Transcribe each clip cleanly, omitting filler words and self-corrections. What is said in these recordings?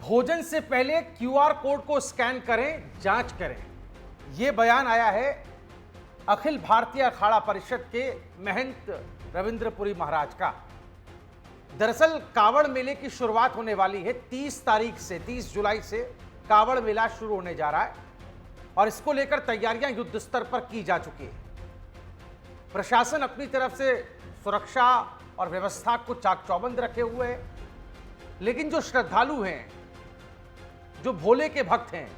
भोजन से पहले क्यूआर कोड को स्कैन करें, जांच करें। यह बयान आया है अखिल भारतीय अखाड़ा परिषद के महंत रविंद्रपुरी महाराज का। दरअसल कावड़ मेले की शुरुआत होने वाली है 30 तारीख से, 30 जुलाई से कावड़ मेला शुरू होने जा रहा है और इसको लेकर तैयारियां युद्ध स्तर पर की जा चुकी है। प्रशासन अपनी तरफ से सुरक्षा और व्यवस्था को चाक चौबंद रखे हुए है, लेकिन जो श्रद्धालु हैं, जो भोले के भक्त हैं,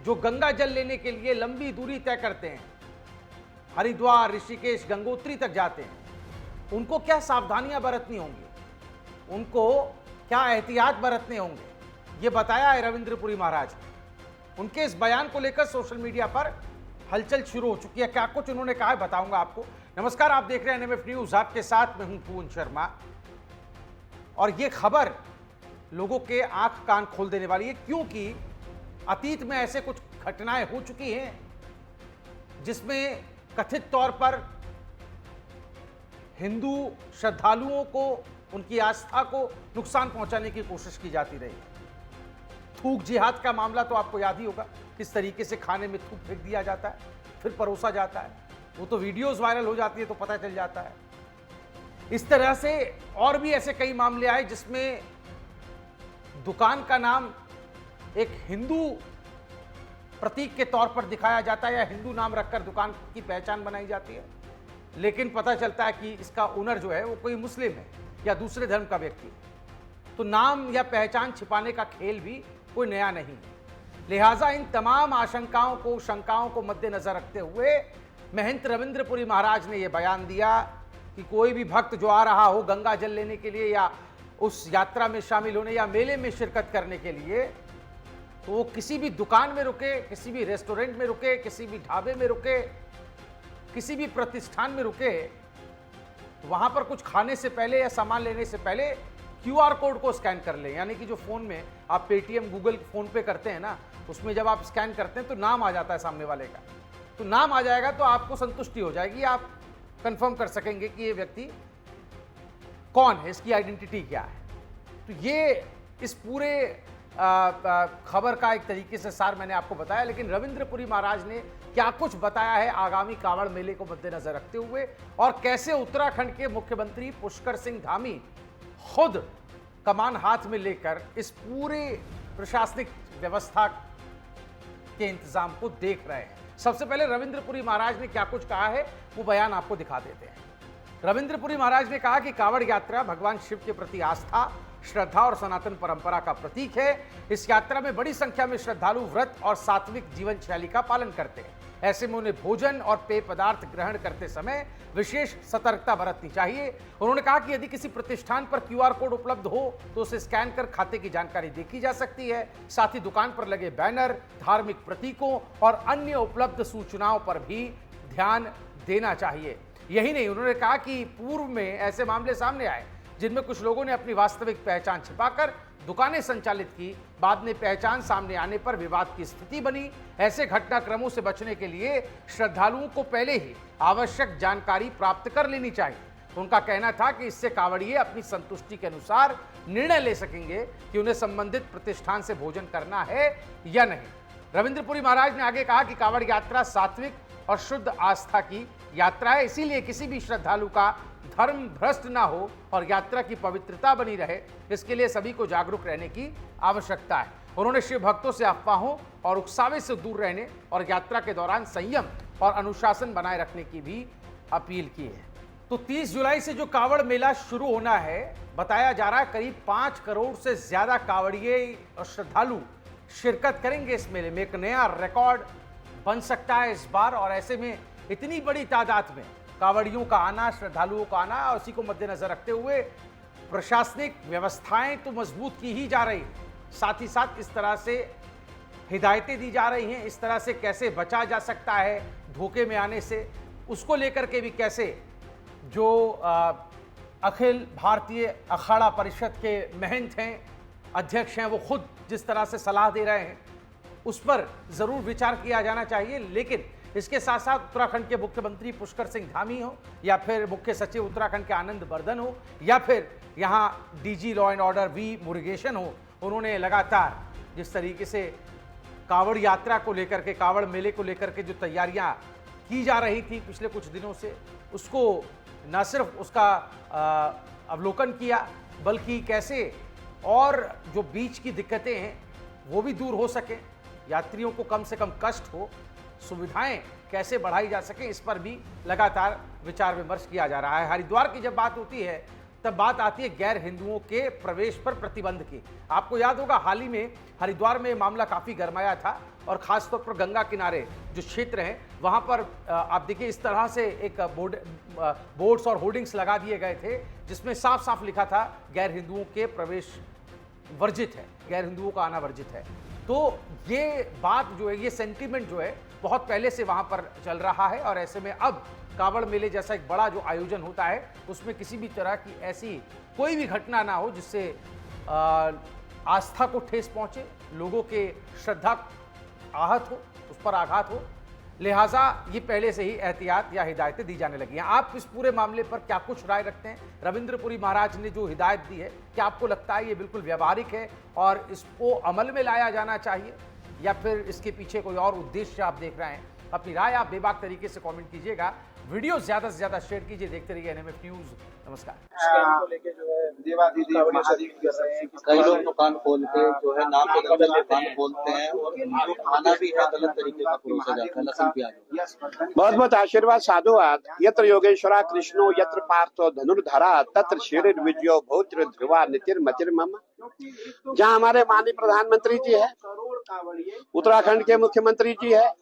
जो गंगा जल लेने के लिए लंबी दूरी तय करते हैं, हरिद्वार, ऋषिकेश, गंगोत्री तक जाते हैं, उनको क्या सावधानियां बरतनी होंगी, उनको क्या एहतियात बरतने होंगे, ये बताया है रविंद्रपुरी महाराज ने। उनके इस बयान को लेकर सोशल मीडिया पर हलचल शुरू हो चुकी है। क्या कुछ उन्होंने कहा है बताऊंगा आपको। नमस्कार, आप देख रहे हैं एनएमएफ न्यूज, आपके साथ मैं हूं पून शर्मा। और ये खबर लोगों के आंख कान खोल देने वाली है, क्योंकि अतीत में ऐसे कुछ घटनाएं हो चुकी हैं जिसमें कथित तौर पर हिंदू श्रद्धालुओं को, उनकी आस्था को नुकसान पहुंचाने की कोशिश की जाती रही। थूक जिहाद का मामला तो आपको याद ही होगा, किस तरीके से खाने में थूक फेंक दिया जाता है, फिर परोसा जाता है। वो तो वीडियोस वायरल हो जाती है तो पता चल जाता है। इस तरह से और भी ऐसे कई मामले आए जिसमें दुकान का नाम एक हिंदू प्रतीक के तौर पर दिखाया जाता है या हिंदू नाम रखकर दुकान की पहचान बनाई जाती है, लेकिन पता चलता है कि इसका ओनर जो है वो कोई मुस्लिम है या दूसरे धर्म का व्यक्ति है। तो नाम या पहचान छिपाने का खेल भी कोई नया नहीं है। लिहाजा इन तमाम आशंकाओं को, शंकाओं को मद्देनजर रखते हुए महंत रविंद्रपुरी महाराज ने यह बयान दिया कि कोई भी भक्त जो आ रहा हो गंगा जल लेने के लिए या उस यात्रा में शामिल होने या मेले में शिरकत करने के लिए, तो वो किसी भी दुकान में रुके, किसी भी रेस्टोरेंट में रुके, किसी भी ढाबे में रुके, किसी भी प्रतिष्ठान में रुके, वहां पर कुछ खाने से पहले या सामान लेने से पहले क्यूआर कोड को स्कैन कर लें। यानी कि जो फोन में आप पेटीएम, गूगल, फोन पे करते हैं ना, उसमें जब आप स्कैन करते हैं तो नाम आ जाता है सामने वाले का। तो नाम आ जाएगा तो आपको संतुष्टि हो जाएगी, आप कंफर्म कर सकेंगे कि ये व्यक्ति कौन है, इसकी आइडेंटिटी क्या है। तो ये इस पूरे खबर का एक तरीके से सार मैंने आपको बताया, लेकिन रविंद्रपुरी महाराज ने क्या कुछ बताया है आगामी कावड़ मेले को मद्देनजर रखते हुए, और कैसे उत्तराखंड के मुख्यमंत्री पुष्कर सिंह धामी खुद कमान हाथ में लेकर इस पूरे प्रशासनिक व्यवस्था के इंतजाम को देख रहे हैं। सबसे पहले रविंद्रपुरी महाराज ने क्या कुछ कहा है वो बयान आपको दिखा देते हैं। रविंद्रपुरी महाराज ने कहा कि कावड़ यात्रा भगवान शिव के प्रति आस्था, श्रद्धा और सनातन परंपरा का प्रतीक है। इस यात्रा में बड़ी संख्या में श्रद्धालु व्रत और सात्विक जीवन शैली का पालन करते हैं। ऐसे में उन्हें भोजन और पेय पदार्थ ग्रहण करते समय विशेष सतर्कता बरतनी चाहिए। उन्होंने कहा कि यदि किसी प्रतिष्ठान पर क्यूआर कोड उपलब्ध हो तो उसे स्कैन कर खाते की जानकारी देखी जा सकती है। साथ ही दुकान पर लगे बैनर, धार्मिक प्रतीकों और अन्य उपलब्ध सूचनाओं पर भी ध्यान देना चाहिए। यही नहीं, उन्होंने कहा कि पूर्व में ऐसे मामले सामने आए जिनमें कुछ लोगों ने अपनी वास्तविक पहचान छिपाकर दुकानें संचालित की। बाद में पहचान सामने आने पर विवाद की स्थिति बनी। ऐसे घटनाक्रमों से बचने के लिए श्रद्धालुओं को पहले ही आवश्यक जानकारी प्राप्त कर लेनी चाहिए। उनका कहना था कि इससे कांवड़िए अपनी संतुष्टि के अनुसार निर्णय ले सकेंगे कि उन्हें संबंधित प्रतिष्ठान से भोजन करना है या नहीं। रविंद्रपुरी महाराज ने आगे कहा कि कांवड़ यात्रा सात्विक और शुद्ध आस्था की यात्रा है, इसीलिए किसी भी श्रद्धालु का धर्म भ्रष्ट ना हो और यात्रा की पवित्रता बनी रहे, इसके लिए सभी को जागरूक रहने की आवश्यकता है। उन्होंने शिव भक्तों से अफवाहों और उकसावे से दूर रहने और यात्रा के दौरान संयम और अनुशासन बनाए रखने की भी अपील की है। तो 30 जुलाई से जो कावड़ मेला शुरू होना है, बताया जा रहा है करीब 5 करोड़ से ज्यादा कावड़िए और श्रद्धालु शिरकत करेंगे इस मेले में। एक नया रिकॉर्ड बन सकता है इस बार, और ऐसे में इतनी बड़ी तादाद में कावड़ियों का आना, श्रद्धालुओं का आना, और उसी को मद्देनजर रखते हुए प्रशासनिक व्यवस्थाएं तो मजबूत की ही जा रही, साथ ही साथ इस तरह से हिदायतें दी जा रही हैं, इस तरह से कैसे बचा जा सकता है धोखे में आने से, उसको लेकर के भी कैसे जो अखिल भारतीय अखाड़ा परिषद के महंत हैं, अध्यक्ष हैं, वो खुद जिस तरह से सलाह दे रहे हैं उस पर जरूर विचार किया जाना चाहिए। लेकिन इसके साथ साथ उत्तराखंड के मुख्यमंत्री पुष्कर सिंह धामी हो, या फिर मुख्य सचिव उत्तराखंड के आनंद बर्धन हो, या फिर यहाँ DG law and order V Murugesan हो, उन्होंने लगातार जिस तरीके से कांवड़ यात्रा को लेकर के, कांवड़ मेले को लेकर के जो तैयारियां की जा रही थी पिछले कुछ दिनों से, उसको न सिर्फ उसका अवलोकन किया, बल्कि कैसे और जो बीच की दिक्कतें हैं वो भी दूर हो सके, यात्रियों को कम से कम कष्ट हो, सुविधाएं कैसे बढ़ाई जा सके, इस पर भी लगातार विचार विमर्श किया जा रहा है। हरिद्वार की जब बात होती है तब बात आती है गैर हिंदुओं के प्रवेश पर प्रतिबंध की। आपको याद होगा हाल ही में हरिद्वार में मामला काफी गरमाया था और खासतौर पर गंगा किनारे जो क्षेत्र हैं वहां पर आप देखिए इस तरह से एक बोर्ड्स और होर्डिंग्स लगा दिए गए थे जिसमें साफ साफ लिखा था गैर हिंदुओं के प्रवेश वर्जित है, गैर हिंदुओं का आना वर्जित है। तो ये बात जो है, ये सेंटीमेंट जो है बहुत पहले से वहां पर चल रहा है और ऐसे में अब कांवड़ मेले जैसा एक बड़ा जो आयोजन होता है उसमें किसी भी तरह की ऐसी कोई भी घटना ना हो जिससे आस्था को ठेस पहुंचे, लोगों के श्रद्धा आहत हो, उस पर आघात हो, लिहाजा ये पहले से ही एहतियात या हिदायतें दी जाने लगी हैं। आप इस पूरे मामले पर क्या कुछ राय रखते हैं? रविंद्रपुरी महाराज ने जो हिदायत दी है, क्या आपको लगता है ये बिल्कुल व्यावहारिक है और इसको अमल में लाया जाना चाहिए या फिर इसके पीछे कोई और उद्देश्य आप देख रहे हैं? अपनी राय आप बेबाक तरीके से कमेंट कीजिएगा, वीडियो ज्यादा से ज्यादा शेयर कीजिए। देखते रहिए एनएमएफ न्यूज। नमस्कार। कई लोग दुकान खोल के जो है नाम बदल कर दुकान खोलते हैं और खाना भी है गलत तरीके का परोसा जाता है, लहसुन प्याज। बहुत बहुत आशीर्वाद साधुवाद। यत्र योगेश्वरा कृष्णो यत्र पार्थो धनुर्धरा तत्र शिर विजयो भौत्र ध्रुवा नितिर्मतिर्मम। जहाँ हमारे माननीय प्रधानमंत्री जी है, उत्तराखंड के मुख्यमंत्री जी है,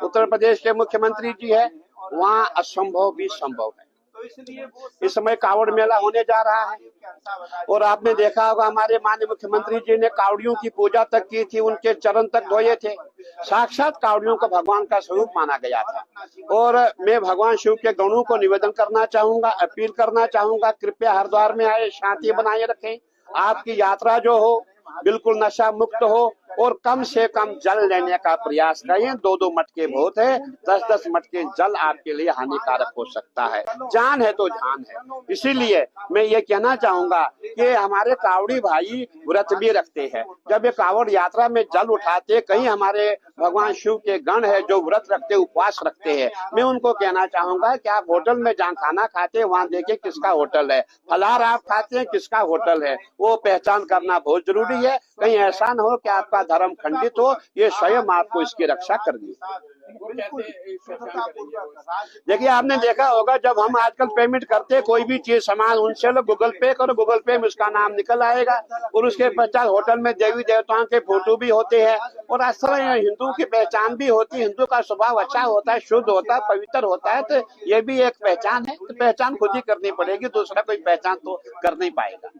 उत्तर प्रदेश के मुख्यमंत्री जी है, वहाँ असंभव भी संभव है। इस समय कांवड़ मेला होने जा रहा है और आपने देखा होगा हमारे माननीय मुख्यमंत्री जी ने कावड़ियों की पूजा तक की थी, उनके चरण तक धोए थे। साक्षात कावड़ियों को भगवान का स्वरूप माना गया था और मैं भगवान शिव के गणों को निवेदन करना चाहूंगा, अपील करना चाहूंगा, कृपया हरिद्वार में आए, शांति बनाए रखें। आपकी यात्रा जो हो बिल्कुल नशा मुक्त हो और कम से कम जल लेने का प्रयास करें। 2-2 मटके बहुत है, 10-10 मटके जल आपके लिए हानिकारक हो सकता है। जान है तो जान है। इसीलिए मैं ये कहना चाहूंगा कि हमारे कावड़ी भाई व्रत भी रखते हैं। जब ये कावड़ यात्रा में जल उठाते, कहीं हमारे भगवान शिव के गण है जो व्रत रखते, उपवास रखते हैं, मैं उनको कहना चाहूंगा कि आप होटल में जहाँ खाना खाते हैं वहाँ देखे किसका होटल है, फलाहार आप खाते हैं किसका होटल है, वो पहचान करना बहुत जरूरी है। कहीं ऐसा न हो कि आपका धर्म खंडित हो, ये स्वयं आपको इसकी रक्षा करनी है। देखिए आपने देखा होगा जब हम आजकल पेमेंट करते हैं कोई भी चीज सामान, उनसे लोग गूगल पे करो, गूगल पे में उसका नाम निकल आएगा और उसके पश्चात होटल में देवी देवताओं के फोटो भी होते हैं और इस तरह हिंदू की पहचान भी होती है। हिंदू का स्वभाव अच्छा होता है, शुद्ध होता है, पवित्र होता है, तो ये भी एक पहचान है। तो पहचान खुद ही करनी पड़ेगी, दूसरा कोई पहचान तो कर नहीं पाएगा।